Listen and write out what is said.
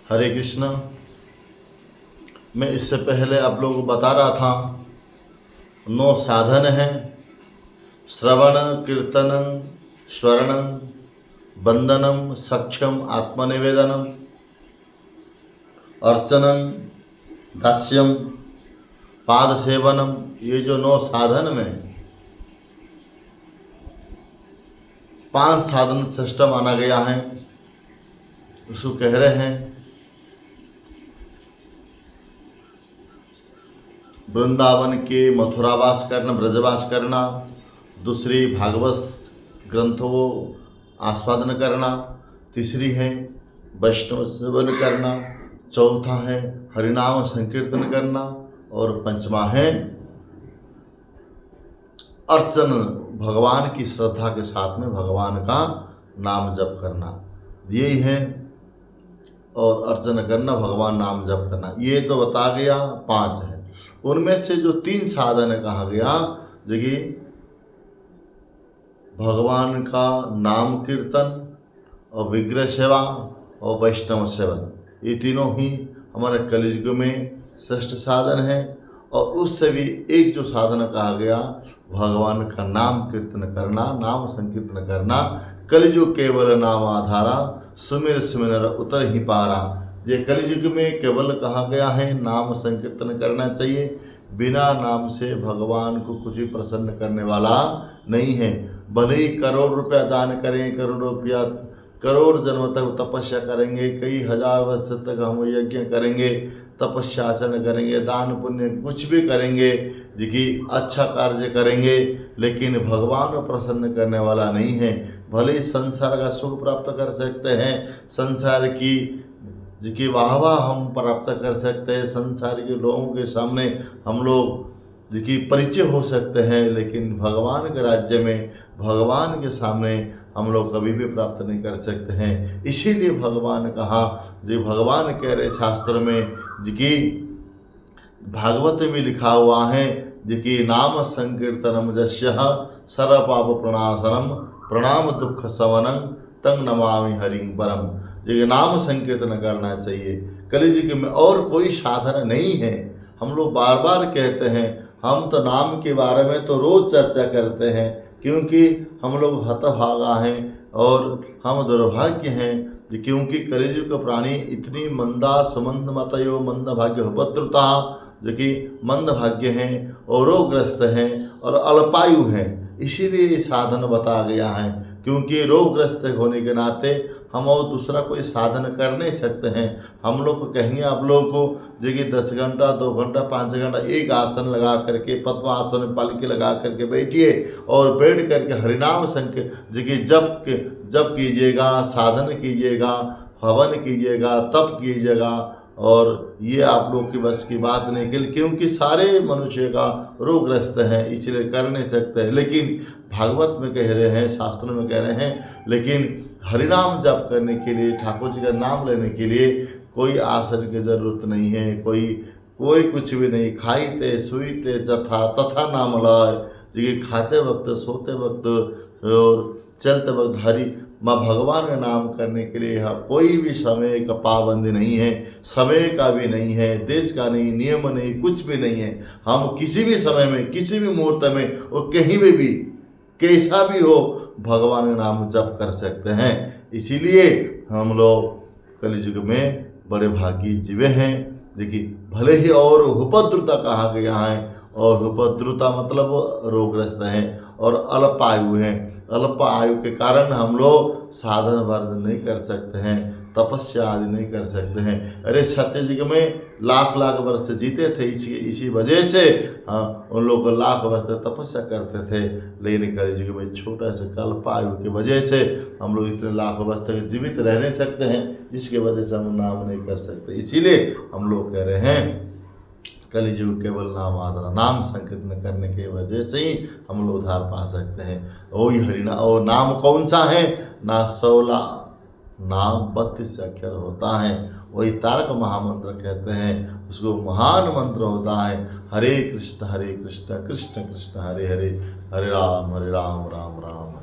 हरे कृष्ण। मैं इससे पहले आप लोगों को बता रहा था 9 साधन हैं: श्रवण, कीर्तन, स्मरण, वंदनम, सख्यम, आत्मनिवेदनम, अर्चनम, दास्यम, पाद सेवनम। ये जो 9 साधन में 5 साधन श्रेष्ठ माना गया है, उसको कह रहे हैं वृंदावन के मथुरावास करना, ब्रजवास करना, दूसरी भागवत ग्रंथों आस्वादन करना, तीसरी है वैष्णव सेवन करना, चौथा है हरिनाम संकीर्तन करना, और पंचमा है अर्चन, भगवान की श्रद्धा के साथ में भगवान का नाम जप करना। यही है, और अर्चन करना, भगवान नाम जप करना। ये तो बता गया 5 है। उनमें से जो 3 साधन कहा गया, जो कि भगवान का नाम कीर्तन और विग्रह सेवा और वैष्णव सेवन, ये तीनों ही हमारे कलियुग में श्रेष्ठ साधन है। और उससे भी एक जो साधन कहा गया, भगवान का नाम कीर्तन करना, नाम संकीर्तन करना। कलियुग केवल नाम आधारा, सुमिर सुमिर उतर ही पारा। ये कलियुग में केवल कहा गया है नाम संकीर्तन करना चाहिए। बिना नाम से भगवान को कुछ भी प्रसन्न करने वाला नहीं है। भले ही करोड़ रुपया दान करें, करोड़ जन्म तक तपस्या करेंगे, कई हजार वर्ष तक हम यज्ञ करेंगे, तपस्यासन करेंगे, दान पुण्य कुछ भी करेंगे, जो कि अच्छा कार्य करेंगे, लेकिन भगवान को प्रसन्न करने वाला नहीं है। भले ही संसार का सुख प्राप्त कर सकते हैं, संसार की जिसकी वाहवाह हम प्राप्त कर सकते हैं, संसार के लोगों के सामने हम लोग जिसकी परिचय हो सकते हैं, लेकिन भगवान के राज्य में, भगवान के सामने हम लोग कभी भी प्राप्त नहीं कर सकते हैं। इसीलिए भगवान कहा, जो भगवान कह रहे शास्त्र में, जिसकी भागवत में लिखा हुआ है, जिसकी नाम संकीर्तनम जस्य सर्व पाप प्रणाशनम प्रणाम दुख सवनं तंग नमामि हरिं परम। जो नाम संकीर्तन करना चाहिए। कलियुग में और कोई साधन नहीं है। हम लोग बार बार कहते हैं, हम तो नाम के बारे में तो रोज चर्चा करते हैं, क्योंकि हम लोग हतभागा हैं और हम दुर्भाग्य हैं, क्योंकि कलियुग का प्राणी इतनी मंदा सुमंद मतयो मंद भाग्य उपद्रुता, जो कि मंद भाग्य हैं और रोगग्रस्त हैं और अल्पायु हैं। इसीलिए साधन बता गया है, क्योंकि रोगग्रस्त होने के नाते हम और दूसरा कोई साधन कर नहीं सकते हैं। हम लोग को कहेंगे आप लोगों को, जो कि 10 घंटा 2 घंटा 5 घंटा एक आसन लगा करके, पद्मासन में पालकी लगा करके बैठिए और बैठ करके हरिनाम संकीर्तन, जो कि जप कीजिएगा, साधन कीजिएगा, हवन कीजिएगा, तप कीजिएगा। और ये आप लोग की बस की बात नहीं, क्योंकि सारे मनुष्य का रोगग्रस्त हैं, इसलिए कर नहीं सकते हैं। लेकिन भागवत में कह रहे हैं, शास्त्रों में कह रहे हैं, लेकिन हरिनाम जप करने के लिए, ठाकुर जी का नाम लेने के लिए कोई आसन की जरूरत नहीं है, कोई कुछ भी नहीं। खाईते सुईते जथा तथा नाम लाए, जी खाते वक्त, सोते वक्त और चलते वक्त हरि माँ भगवान का नाम करने के लिए यहाँ कोई भी समय का पाबंदी नहीं है, समय का भी नहीं है, देश का नहीं, नियम नहीं, कुछ भी नहीं है। हम किसी भी समय में, किसी भी मुहूर्त में और कहीं में भी, कैसा भी हो, भगवान का नाम जप कर सकते हैं। इसीलिए हम लोग कलियुग में बड़े भागी जीवे हैं। देखिए, भले ही और उपद्रुता कहा गया है, और उपद्रुता मतलब रोगग्रस्त हैं और अल्पायु हैं। अल्प आयु के कारण हम लोग साधन वर्धन नहीं कर सकते हैं, तपस्या आदि नहीं कर सकते हैं। अरे सत्ययुग में लाख वर्ष जीते थे, इसी वजह से उन लोग लाख वर्ष तक तपस्या करते थे। लेकिन कलियुग में छोटा सा कल्प आयु की वजह से हम लोग इतने लाख वर्ष तक जीवित रह नहीं सकते हैं, जिसकी वजह से हम नाम नहीं कर सकते। इसीलिए हम लोग कह रहे हैं, कलियुग केवल नाम आधारा, नाम संकीर्तन करने की वजह से ही हम लोग उद्धार पा सकते हैं। वही हरिनाम। और नाम कौन सा है? ना 16 नाम 32 अक्षर होता है, वही तारक महामंत्र कहते हैं। उसको महान मंत्र होता है, हरे कृष्ण कृष्ण कृष्ण हरे हरे, हरे राम राम राम